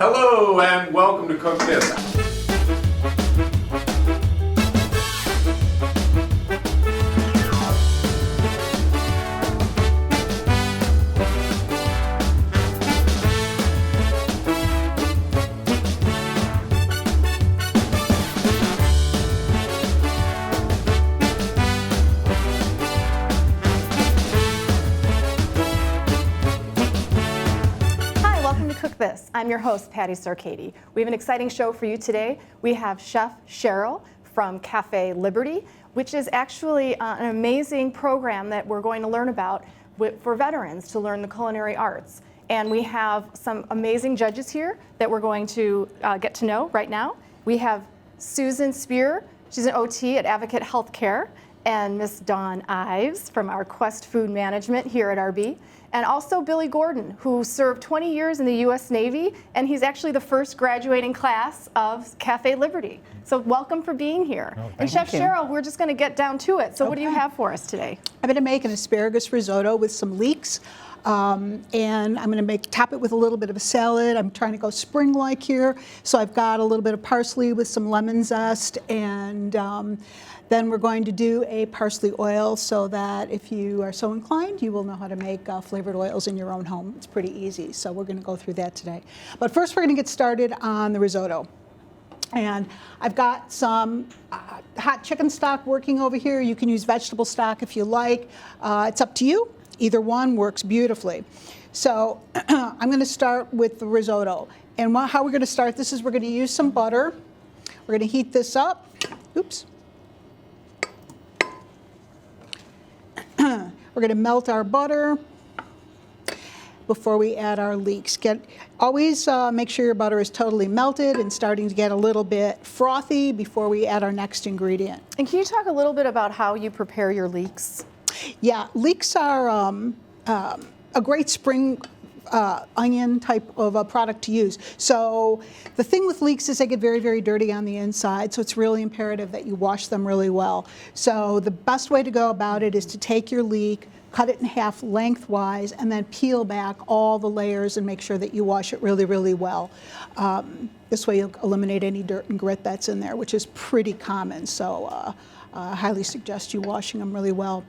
Hello and welcome to Cook This. This. I'm your host, Patty Sarkady. We have an exciting show for you today. We have Chef Cheryl from Cafe Liberty, which is actually an amazing program that we're going to learn about for veterans to learn the culinary arts. And we have some amazing judges here that we're going to get to know right now. We have Susan Spear, she's an OT at Advocate Healthcare, and Miss Dawn Ives from our Quest Food Management here at RB. And also Billy Gordon, who served 20 years in the U.S. Navy, and he's actually the first graduating class of Cafe Liberty. So welcome for being here. Oh, and Chef Cheryl, we're just going to get down to it. So what do you have for us today? I'm going to make an asparagus risotto with some leeks. And I'm going to top it with a little bit of a salad. I'm trying to go spring-like here. So I've got a little bit of parsley with some lemon zest, and then we're going to do a parsley oil so that if you are so inclined, you will know how to make flavored oils in your own home. It's pretty easy, so we're going to go through that today. But first we're going to get started on the risotto. And I've got some hot chicken stock working over here. You can use vegetable stock if you like. It's up to you. Either one works beautifully. So I'm going to start with the risotto. And how we're going to start this is we're going to use some butter. We're going to heat this up. Oops. We're going to melt our butter before we add our leeks. Always make sure your butter is totally melted and starting to get a little bit frothy before we add our next ingredient. And can you talk a little bit about how you prepare your leeks? Yeah, leeks are a great spring onion type of a product to use. So the thing with leeks is they get very, very dirty on the inside, so it's really imperative that you wash them really well. So the best way to go about it is to take your leek, cut it in half lengthwise, and then peel back all the layers and make sure that you wash it really, really well. This way you'll eliminate any dirt and grit that's in there, which is pretty common. So I highly suggest you washing them really well.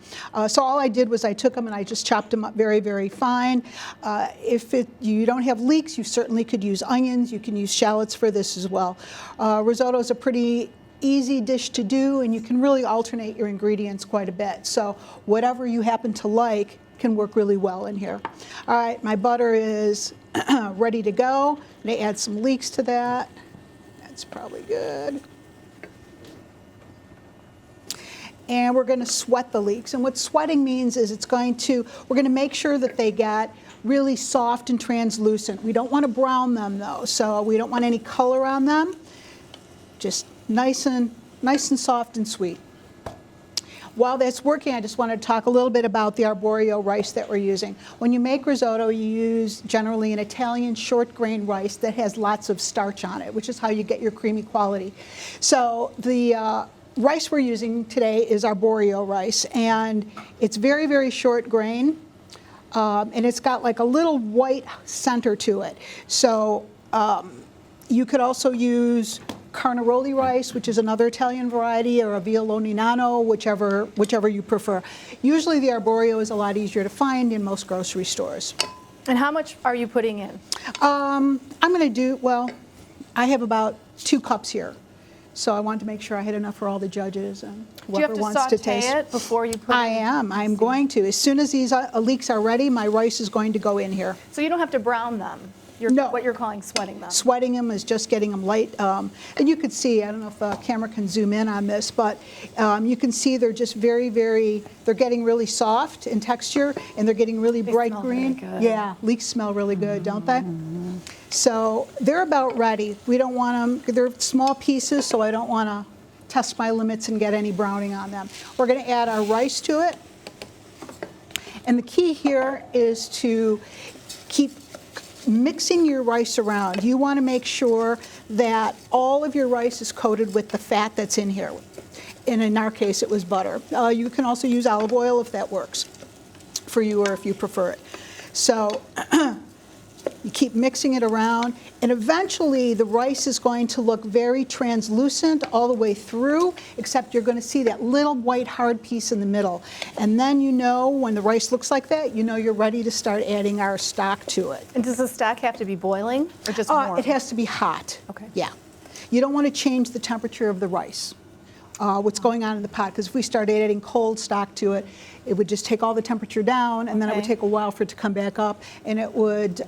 So all I did was I took them and I just chopped them up very, very fine. If you don't have leeks, you certainly could use onions. You can use shallots for this as well. Risotto is a pretty easy dish to do, and you can really alternate your ingredients quite a bit. So whatever you happen to like can work really well in here. All right, my butter is ready to go. I'm going to add some leeks to that. That's probably good. And we're going to sweat the leeks. And what sweating means is we're going to make sure that they get really soft and translucent. We don't want to brown them though, so we don't want any color on them. Just nice and soft and sweet. While that's working, I just want to talk a little bit about the arborio rice that we're using. When you make risotto, you use generally an Italian short grain rice that has lots of starch on it, which is how you get your creamy quality. So the rice we're using today is arborio rice, and it's very, very short grain, and it's got like a little white center to it. So you could also use Carnaroli rice, which is another Italian variety, or a Violone Nano, whichever you prefer. Usually the arborio is a lot easier to find in most grocery stores. And how much are you putting in? I'm going to I have about 2 cups here. So I wanted to make sure I had enough for all the judges and whoever wants to taste. Do you have to saute it before you put it in? I'm going to. As soon as these leeks are ready, my rice is going to go in here. So you don't have to brown them? No. What you're calling sweating them? Sweating them is just getting them light. And you could see, I don't know if the camera can zoom in on this, but you can see they're just very, very, they're getting really soft in texture, and they're getting really bright green. Really good. Yeah, leeks smell really good, don't they? So they're about ready. We don't want them, they're small pieces, so I don't want to test my limits and get any browning on them. We're going to add our rice to it. And the key here is to keep mixing your rice around. You want to make sure that all of your rice is coated with the fat that's in here. And in our case, it was butter. You can also use olive oil if that works for you, or if you prefer it. So You keep mixing it around, and eventually the rice is going to look very translucent all the way through, except you're going to see that little white hard piece in the middle. And then you know when the rice looks like that, you know you're ready to start adding our stock to it. And does the stock have to be boiling or just warm? It has to be hot. Okay. Yeah. You don't want to change the temperature of the rice. What's going on in the pot, because if we started adding cold stock to it, it would just take all the temperature down, and then it would take a while for it to come back up, and it would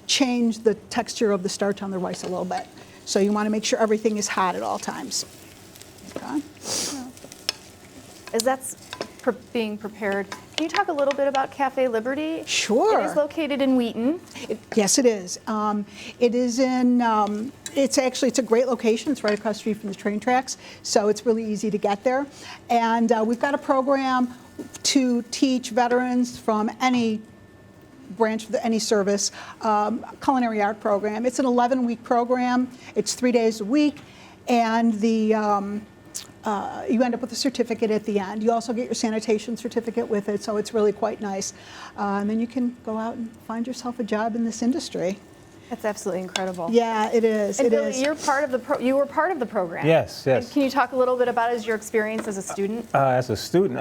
change the texture of the starch on the rice a little bit. So you want to make sure everything is hot at all times. Okay. As that's being prepared, can you talk a little bit about Cafe Liberty? Sure. It is located in Wheaton. Yes, it is. It is in. It's a great location. It's right across the street from the train tracks, so it's really easy to get there. And we've got a program to teach veterans from any branch of any service, culinary art program. It's an 11-week program. It's 3 days a week, and you end up with a certificate at the end. You also get your sanitation certificate with it, so it's really quite nice. And then you can go out and find yourself a job in this industry. That's absolutely incredible. Yeah, it is. And it Billy, is. you were part of the program. Yes, yes. And can you talk a little bit about your experience as a student? As a student,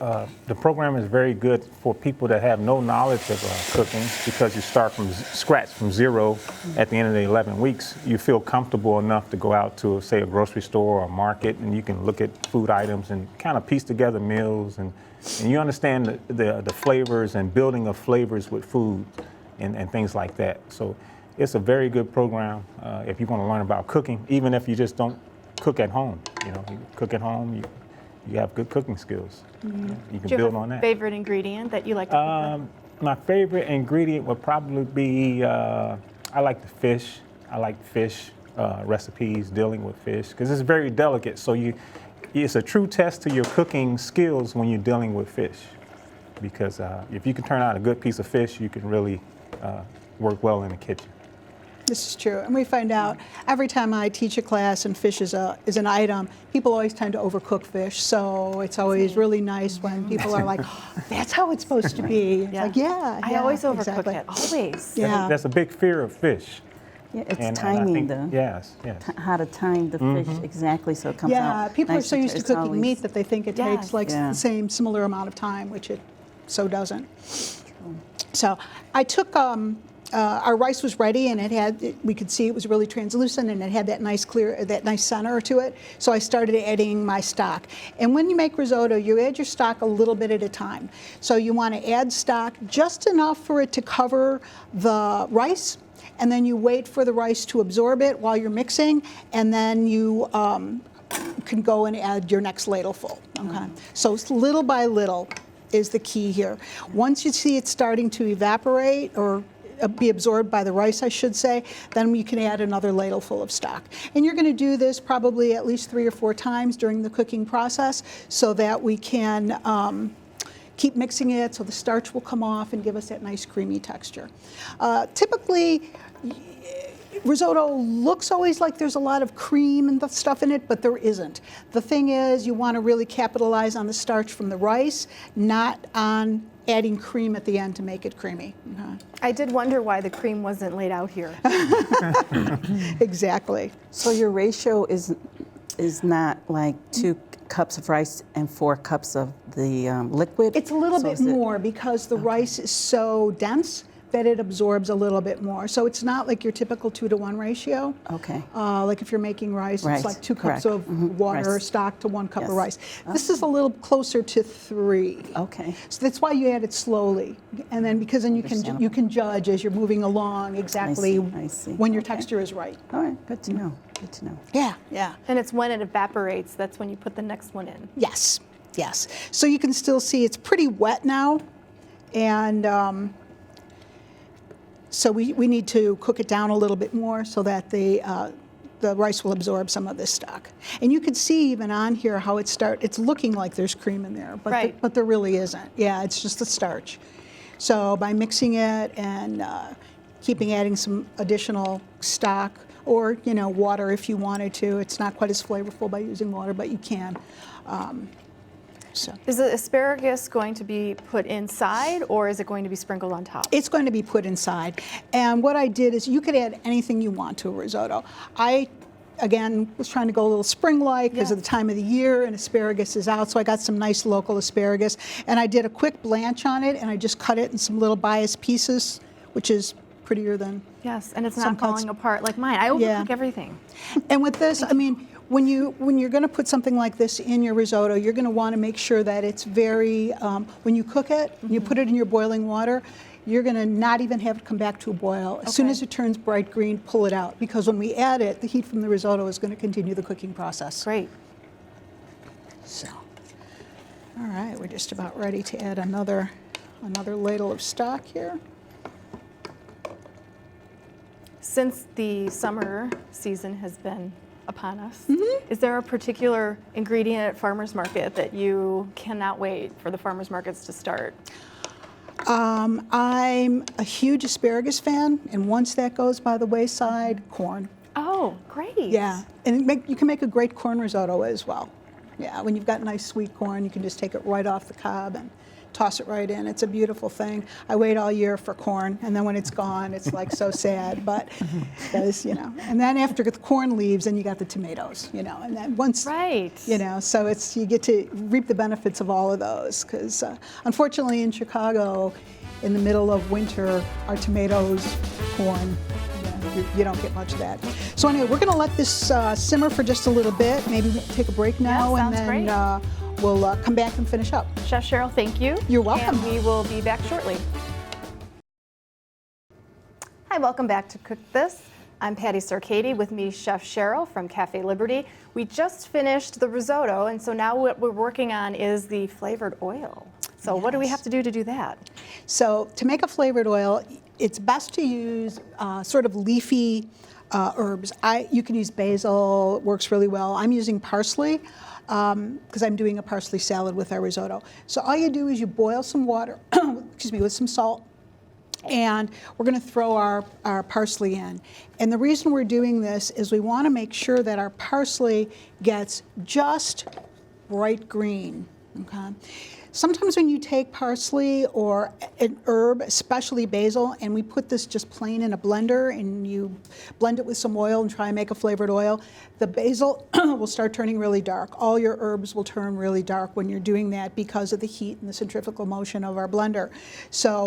the program is very good for people that have no knowledge of cooking, because you start from scratch, from zero. At the end of the 11 weeks, you feel comfortable enough to go out to, say, a grocery store or a market, and you can look at food items and kind of piece together meals, and you understand the flavors and building of flavors with food and things like that. So it's a very good program if you want to learn about cooking, even if you just don't cook at home. You cook at home, you have good cooking skills. Mm-hmm. You can Do you build have on a that. favorite ingredient that you like to cook with? My favorite ingredient would probably be, I like the fish. I like fish recipes, dealing with fish, because it's very delicate. So it's a true test to your cooking skills when you're dealing with fish. Because if you can turn out a good piece of fish, you can really work well in the kitchen. This is true, and we find out every time I teach a class and fish is an item, people always tend to overcook fish. So it's always really nice when people are like, oh, "That's how it's supposed to be." It's like, I always overcook exactly. it. Always. Yeah. That's a big fear of fish. Yeah, it's And I timing, think- though. Yes, yes. How to time the fish exactly so it comes out. Yeah, people are nice so and used to it's cooking always- meat that they think it takes Yes. like Yeah. the same similar amount of time, which it so doesn't. So I took. Our rice was ready, and we could see it was really translucent, and it had that nice center to it. So I started adding my stock. And when you make risotto, you add your stock a little bit at a time. So you want to add stock just enough for it to cover the rice, and then you wait for the rice to absorb it while you're mixing, and then you can go and add your next ladleful. Okay. So it's little by little is the key here. Once you see it starting to evaporate or be absorbed by the rice, I should say, then you can add another ladleful of stock. And you're going to do this probably at least 3 or 4 times during the cooking process so that we can keep mixing it so the starch will come off and give us that nice creamy texture. Typically, risotto looks always like there's a lot of cream and stuff in it, but there isn't. The thing is, you want to really capitalize on the starch from the rice, not on adding cream at the end to make it creamy. I did wonder why the cream wasn't laid out here. Exactly. So your ratio is not like 2 cups of rice and 4 cups of the liquid? It's a little So bit is it- more because the rice is so dense that it absorbs a little bit more. So it's not like your typical 2-to-1 ratio. Okay. Like if you're making rice, Right, it's like 2 cups correct. of water or Rice. stock to 1 cup of Yes. rice. This is a little closer to 3. Okay. So that's why you add it slowly, and then because then you can judge as you're moving along exactly I see. when your Okay. texture is right. All right, good to know. Good to know. Yeah, yeah. And it's when it evaporates, that's when you put the next one in. Yes, yes. So you can still see it's pretty wet now, and so we need to cook it down a little bit more so that the rice will absorb some of this stock. And you can see even on here how it's looking like there's cream in there, but Right. but there really isn't. Yeah, it's just the starch. So by mixing it and adding some additional stock, or water if you wanted to. It's not quite as flavorful by using water, but you can. So Is the asparagus going to be put inside, or is it going to be sprinkled on top? it's going to be put inside. And what I did is you could add anything you want to a risotto. I, again, was trying to go a little spring-like because of the time of the year, and asparagus is out, so I got some nice local asparagus. And I did a quick blanch on it, and I just cut it in some little bias pieces, which is prettier than Yes, and it's some not cuts. falling apart like mine. I overcook everything. And with this, I mean, when you're going to put something like this in your risotto, you're going to want to make sure that it's very, when you cook it, you put it in your boiling water, you're going to not even have it come back to a boil. As soon as it turns bright green, pull it out, because when we add it, the heat from the risotto is going to continue the cooking process. Great. So, all right, we're just about ready to add another ladle of stock here. Since the summer season has been upon us, is there a particular ingredient at farmers market that you cannot wait for the farmers markets to start? I'm a huge asparagus fan, and once that goes by the wayside, corn. Oh, great. Yeah, and you can make a great corn risotto as well. Yeah, when you've got nice sweet corn, you can just take it right off the cob and toss it right in. It's a beautiful thing. I wait all year for corn, and then when it's gone, it's like so sad. But because and then after the corn leaves, then you got the tomatoes, and then once so it's you get to reap the benefits of all of those. Because unfortunately, in Chicago, in the middle of winter, our tomatoes, corn. You don't get much of that. So anyway, we're going to let this simmer for just a little bit. Maybe we'll take a break now, and then we'll come back and finish up. Chef Cheryl, thank you. You're welcome. And we will be back shortly. Hi, welcome back to Cook This. I'm Patty Sarkady, with me Chef Cheryl from Cafe Liberty. We just finished the risotto, and so now what we're working on is the flavored oil. So what do we have to do that? So to make a flavored oil, it's best to use sort of leafy herbs. You can use basil, it works really well. I'm using parsley because I'm doing a parsley salad with our risotto. So all you do is you boil some water, excuse me, with some salt, and we're going to throw our parsley in. And the reason we're doing this is we want to make sure that our parsley gets just bright green, okay? Sometimes when you take parsley or an herb, especially basil, and we put this just plain in a blender and you blend it with some oil and try and make a flavored oil, the basil will start turning really dark. All your herbs will turn really dark when you're doing that because of the heat and the centrifugal motion of our blender. So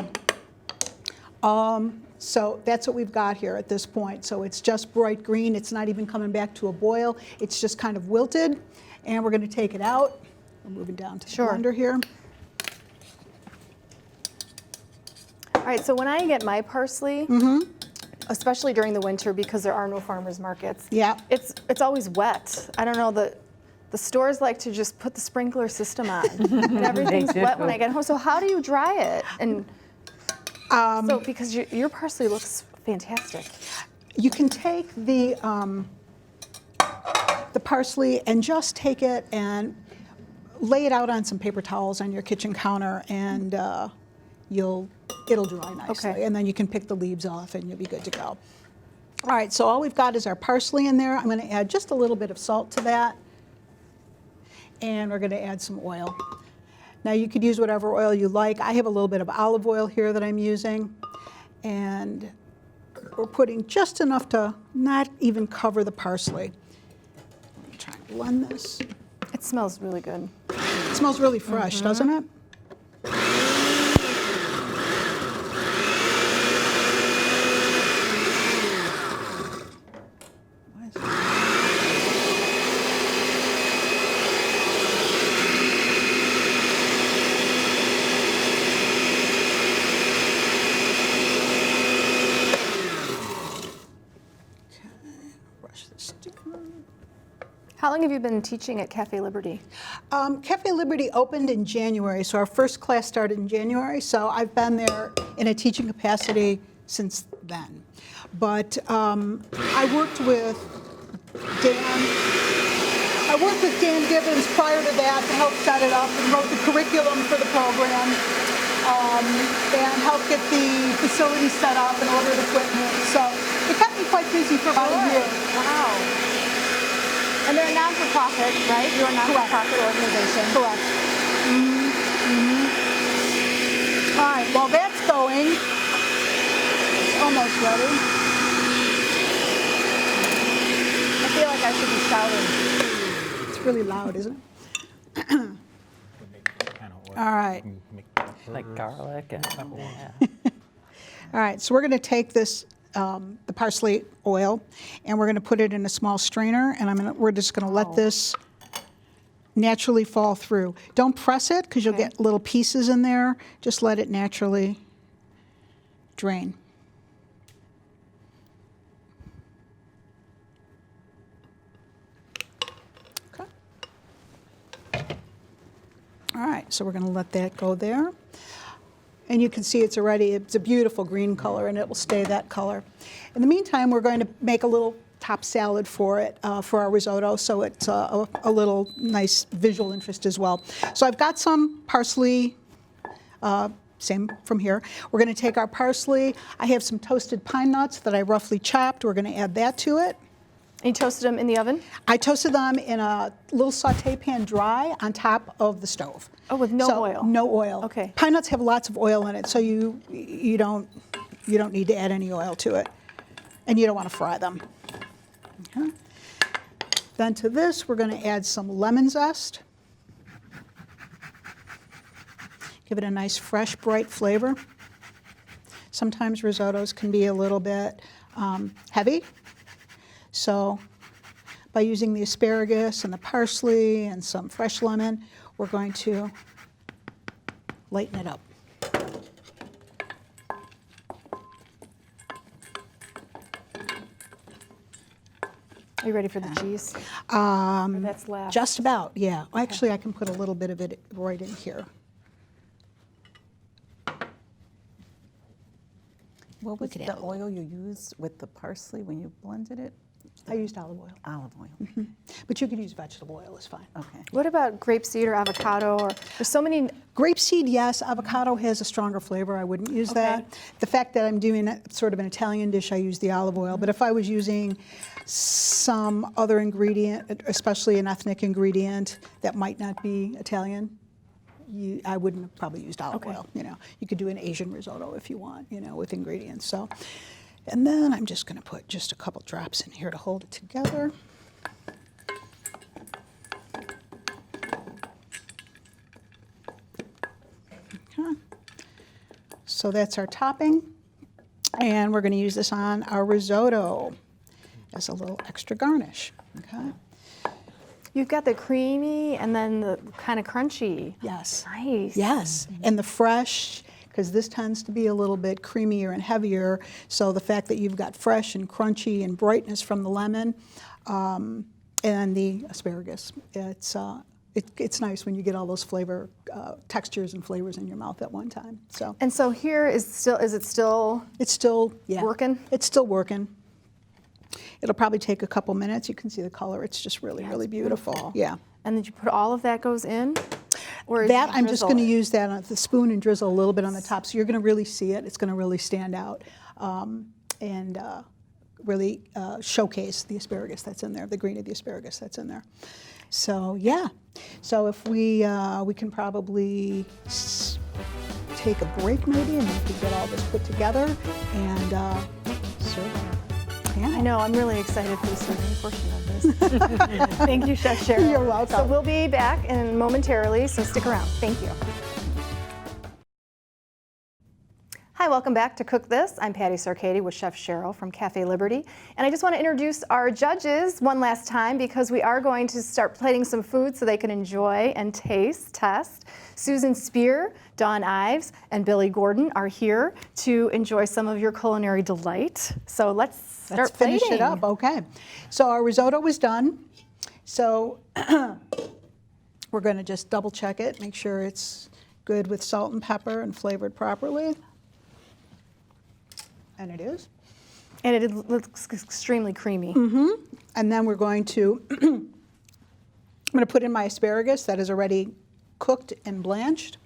that's what we've got here at this point. So it's just bright green. It's not even coming back to a boil. It's just kind of wilted. And we're going to take it out. We're moving down to the blender here. All right, so when I get my parsley, especially during the winter because there are no farmers markets, it's always wet. I don't know, the stores like to just put the sprinkler system on and everything's wet when I get home. So how do you dry it? And so because your parsley looks fantastic. You can take the parsley and just take it and lay it out on some paper towels on your kitchen counter, and it'll dry nicely. Okay. And then you can pick the leaves off and you'll be good to go. All right, so all we've got is our parsley in there. I'm going to add just a little bit of salt to that, and we're going to add some oil. Now you could use whatever oil you like. I have a little bit of olive oil here that I'm using, and we're putting just enough to not even cover the parsley. Let me try and blend this. It smells really good. It smells really fresh, doesn't it? How long have you been teaching at Cafe Liberty? Cafe Liberty opened in January, so our first class started in January, so I've been there in a teaching capacity since then. But I worked with Dan Gibbons prior to that to help set it up and wrote the curriculum for the program and helped get the facility set up and ordered equipment. So it kept me quite busy for about a year. Wow. And they're a non-for-profit, right? You're a non-for-profit organization. Correct. right, while that's going, it's almost ready. I feel like I should be shouting. It's really loud, isn't it? All right. Like garlic and All right, so we're going to take this, the parsley oil, and we're going to put it in a small strainer, and we're just going to let this naturally fall through. Don't press it because you'll get little pieces in there. Just let it naturally drain. Okay. All right, so we're going to let that go there. And you can see it's a beautiful green color, and it will stay that color. In the meantime, we're going to make a little top salad for it, for our risotto, so it's a little nice visual interest as well. So I've got some parsley, same from here. We're going to take our parsley. I have some toasted pine nuts that I roughly chopped. We're going to add that to it. And you toasted them in the oven? I toasted them in a little saute pan dry on top of the stove. Oh, with no oil? No oil. Okay. Pine nuts have lots of oil in it, so you don't need to add any oil to it, and you don't want to fry them. Okay. Then to this, we're going to add some lemon zest. Give it a nice, fresh, bright flavor. Sometimes risottos can be a little bit heavy. So by using the asparagus and the parsley and some fresh lemon, we're going to lighten it up. Are you ready for the cheese? Or that's last. Just about, yeah. Actually, I can put a little bit of it right in here. What was Look at the that. oil you used with the parsley when you blended it? I used olive oil, Olive oil. but you could use vegetable oil, it's fine. Okay. What about grapeseed or avocado? Or there's so many. Grapeseed, yes. Avocado has a stronger flavor. I wouldn't use that. The fact that I'm doing sort of an Italian dish, I use the olive oil. But if I was using some other ingredient, especially an ethnic ingredient that might not be Italian, I wouldn't have probably used olive oil. You know, you could do an Asian risotto if you want, you know, with ingredients. So, and then I'm just going to put just a couple drops in here to hold it together. Okay. So that's our topping, and we're going to use this on our risotto as a little extra garnish. Okay. You've got the creamy and then the kind of crunchy. Yes. Nice. Yes, and the fresh, because this tends to be a little bit creamier and heavier. So the fact that you've got fresh and crunchy and brightness from the lemon and the asparagus, it's nice when you get all those flavor textures and flavors in your mouth at one time. So And so here is it still it's still working? It's still working. It'll probably take a couple minutes. You can see the color. It's just really, really beautiful. Yeah. And then you put all of that goes in? Or That, you I'm just drizzle going to it? use that on the spoon and drizzle a little bit on the top. So you're going to really see it. It's going to really stand out and really showcase the asparagus that's in there, the green of the asparagus that's in there. So, yeah. So if we can probably take a break maybe, and we can get all this put together and serve our I know, I'm really excited for the serving portion of this. Thank you, Chef Cheryl. You're welcome. So we'll be back momentarily, so stick around. Thank you. Hi, welcome back to Cook This. I'm Patty Sarkady with Chef Cheryl from Cafe Liberty. And I just want to introduce our judges one last time because we are going to start plating some food so they can enjoy and test. Susan Spear, Dawn Ives, and Billy Gordon are here to enjoy some of your culinary delight. So let's start finish plating. it up. Okay. So our risotto was done. So we're going to just double check it, make sure it's good with salt and pepper and flavored properly. And it is. And it looks extremely creamy. And then we're going to, I'm going to put in my asparagus that is already cooked and blanched.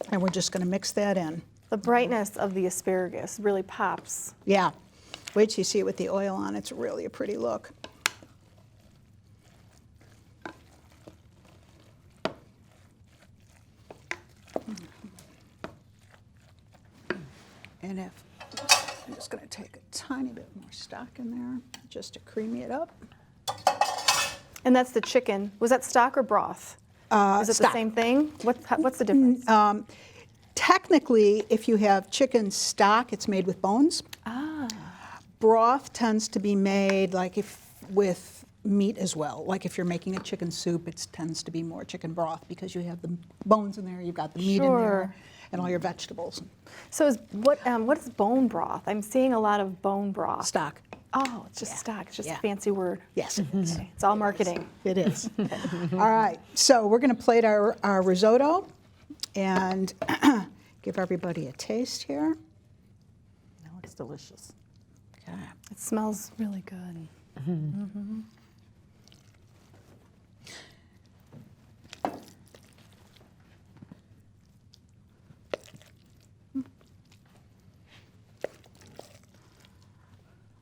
And we're just going to mix that in. The brightness of the asparagus really pops. Yeah. Wait till you see it with the oil on. It's really a pretty look. going to take a tiny bit more stock in there just to creamy it up. And that's the chicken. Was that stock or broth? Is it stock. the same thing? What's the difference? Technically, if you have chicken stock, it's made with bones. Broth tends to be made with meat as well. Like if you're making a chicken soup, it tends to be more chicken broth because you have the bones in there, you've got the meat in Sure. there, and all your vegetables. So what is bone broth? I'm seeing a lot of bone broth. Stock. Oh, it's just stock. It's just Yeah. a fancy word. Yes, it is. It's all marketing. It is. All right, so we're going to plate our risotto and give everybody a taste here. No, it's delicious. Okay. It smells really good.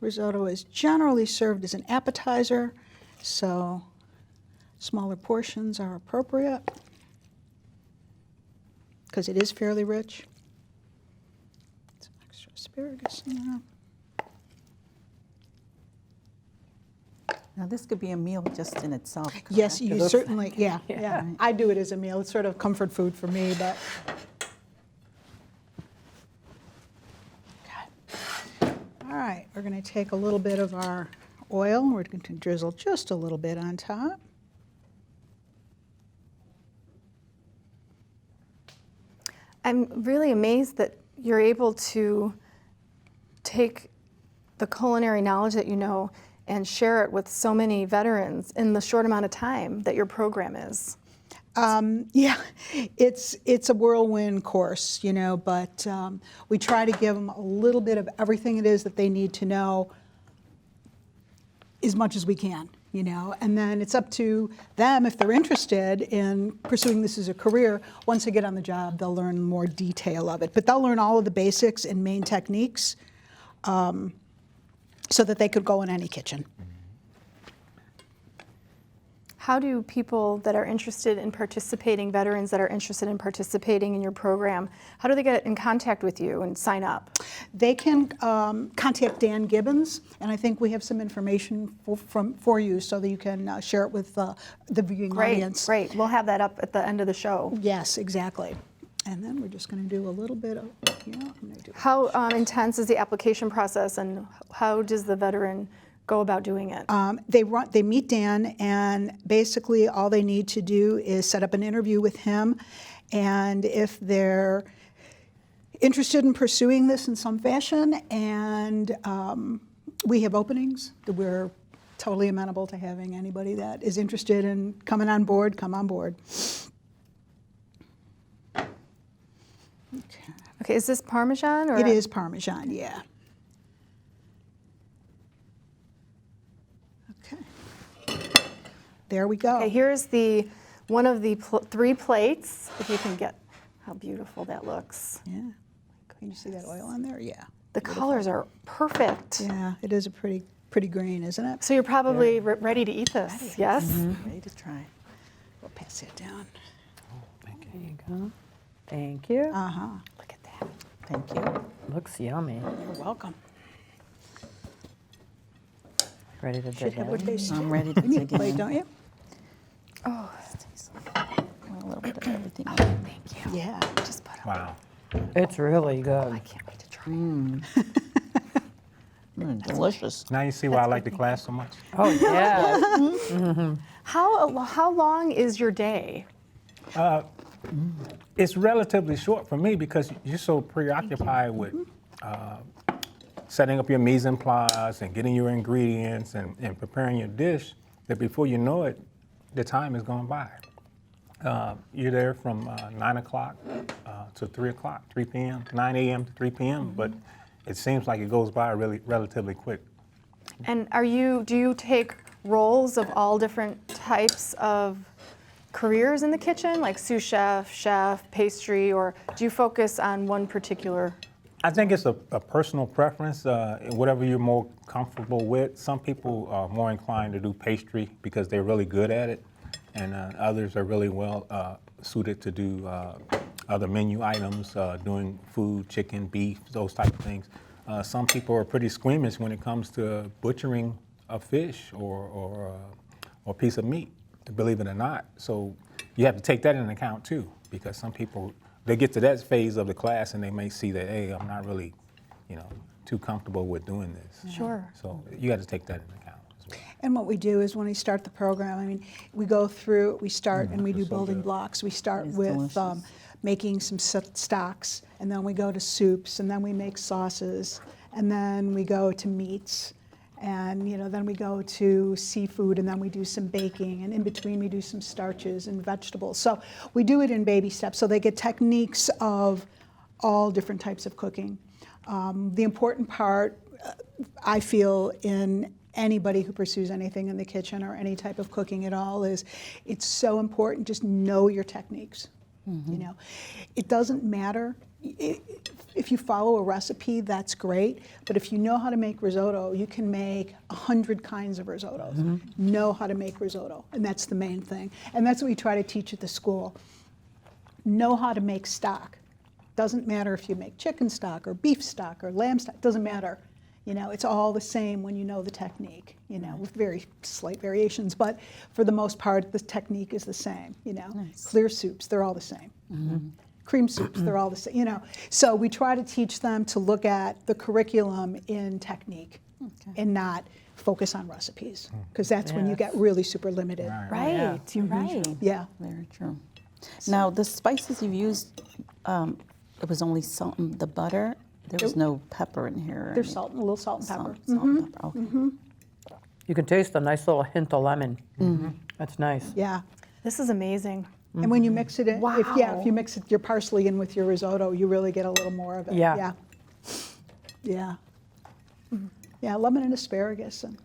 Risotto is generally served as an appetizer, so smaller portions are appropriate because it is fairly rich. Some extra asparagus in there. Now, this could be a meal just in itself. Yes, correct? you certainly, yeah. I do it as a meal. It's sort of comfort food for me, but. Okay. All right, we're going to take a little bit of our oil. We're going to drizzle just a little bit on top. I'm really amazed that you're able to take the culinary knowledge that you know and share it with so many veterans in the short amount of time that your program is. Yeah, it's a whirlwind course, but we try to give them a little bit of everything it is that they need to know as much as we can, and then it's up to them if they're interested in pursuing this as a career. Once they get on the job, they'll learn more detail of it, but they'll learn all of the basics and main techniques so that they could go in any kitchen. How do people that are interested in participating, veterans that are interested in participating in your program, how do they get in contact with you and sign up? They can contact Dan Gibbons, and I think we have some information for you so that you can share it with the viewing audience. Great. We'll have that up at the end of the show. Yes, exactly. And then we're just going to do a little bit of, I'm going to do. How intense is the application process, and how does the veteran go about doing it? They meet Dan, and basically all they need to do is set up an interview with him, and if they're interested in pursuing this in some fashion, and we have openings, we're totally amenable to having anybody that is interested in coming on board, come on board. Okay, is this Parmesan? Or? It is Parmesan, yeah. Okay. There we go. Okay, here's one of the 3 plates. If you can get how beautiful that looks. Yeah. Can you see that oil on there? Yeah. The colors are perfect. Yeah, it is a pretty green, isn't it? So you're probably ready to eat this, yes? Ready to try. We'll pass that down. There you go. Thank you. Uh-huh. Look at that. Thank you. Looks yummy. You're welcome. Ready to dig What in? they say. I'm ready to You need a dig plate, in. don't you? Oh, A little bit of everything. thank you. Yeah. Just put it. Wow. It's really good. I can't wait to try it. Delicious. Now you see why I like the class so much. Oh, yeah. How long is your day? It's relatively short for me because you're so preoccupied with setting up your mise en place and getting your ingredients and preparing your dish that before you know it, the time is gone by. You're there from 9 o'clock to 3 o'clock, 3 p.m., 9 a.m. to 3 p.m., but it seems like it goes by relatively quick. And do you take roles of all different types of careers in the kitchen, like sous chef, chef, pastry, or do you focus on one particular? I think it's a personal preference, whatever you're more comfortable with. Some people are more inclined to do pastry because they're really good at it, and others are really well suited to do other menu items, doing food, chicken, beef, those type of things. Some people are pretty squeamish when it comes to butchering a fish or a piece of meat, believe it or not. So you have to take that into account too, because some people, they get to that phase of the class and they may see that, hey, I'm not really, too comfortable with doing this. Sure. So you got to take that into account as well. And what we do is when we start the program, we go through, we start and we do building blocks. We start It's with delicious. making some stocks, and then we go to soups, and then we make sauces, and then we go to meats, and then we go to seafood, and then we do some baking, and in between we do some starches and vegetables. So we do it in baby steps, so they get techniques of all different types of cooking. The important part, I feel, in anybody who pursues anything in the kitchen or any type of cooking at all is it's so important, just know your techniques. It doesn't matter if you follow a recipe, that's great, but if you know how to make risotto, you can make 100 kinds of risottos. Know how to make risotto, and that's the main thing, and that's what we try to teach at the school. Know how to make stock. Doesn't matter if you make chicken stock or beef stock or lamb stock, doesn't matter. It's all the same when you know the technique, with very slight variations, but for the most part, the technique is the same, Nice. Clear soups, they're all the same. Cream soups, they're all the same, So we try to teach them to look at the curriculum in technique and not focus on recipes, because that's when you get really super limited. Right, you're right. Yeah. Very true. Now, the spices you've used, it was only salt and the butter? There was no pepper in here? There's salt, a little salt and pepper. Salt and pepper, okay. You can taste a nice little hint of lemon. That's nice. Yeah. This is amazing. And when you mix it in, if Wow. you mix your parsley in with your risotto, you really get a little more of it. Yeah. Yeah. Yeah, lemon and asparagus and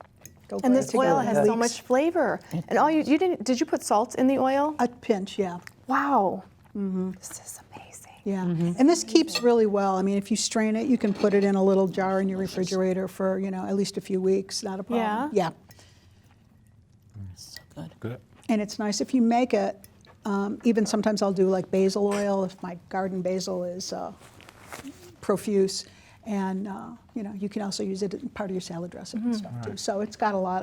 go And right this oil together. has so Leeks. much flavor. And all you did you put salt in the oil? A pinch, yeah. Wow. This is amazing. Yeah, and this keeps really well. I mean, if you strain it, you can put it in a little jar in your refrigerator for, at least a few weeks, not a problem. Yeah? So good. Good. And it's nice if you make it, even sometimes I'll do like basil oil if my garden basil is profuse. And, you can also use it in part of your salad dressing and stuff too. So it's got a lot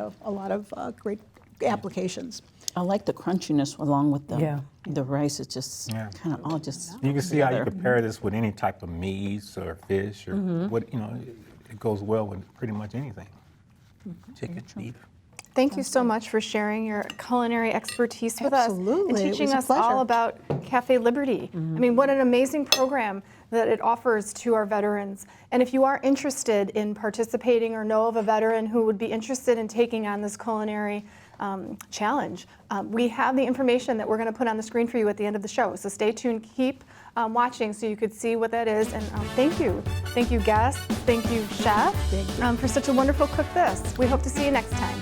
of great applications. I like the crunchiness along with Yeah. the rice. It's just Yeah. kind of all just You can see how you together. compare this with any type of meats or fish or what, it goes well with pretty much anything. Chicken, beef. Thank you so much for sharing your culinary expertise with us Absolutely. and It teaching was a us all pleasure. about Cafe Liberty. I mean, what an amazing program that it offers to our veterans. And if you are interested in participating or know of a veteran who would be interested in taking on this culinary challenge, we have the information that we're going to put on the screen for you at the end of the show. So stay tuned, keep watching so you could see what that is. And thank you. Thank you, guests. Thank you, Chef, for such a wonderful Cook This. We hope to see you next time.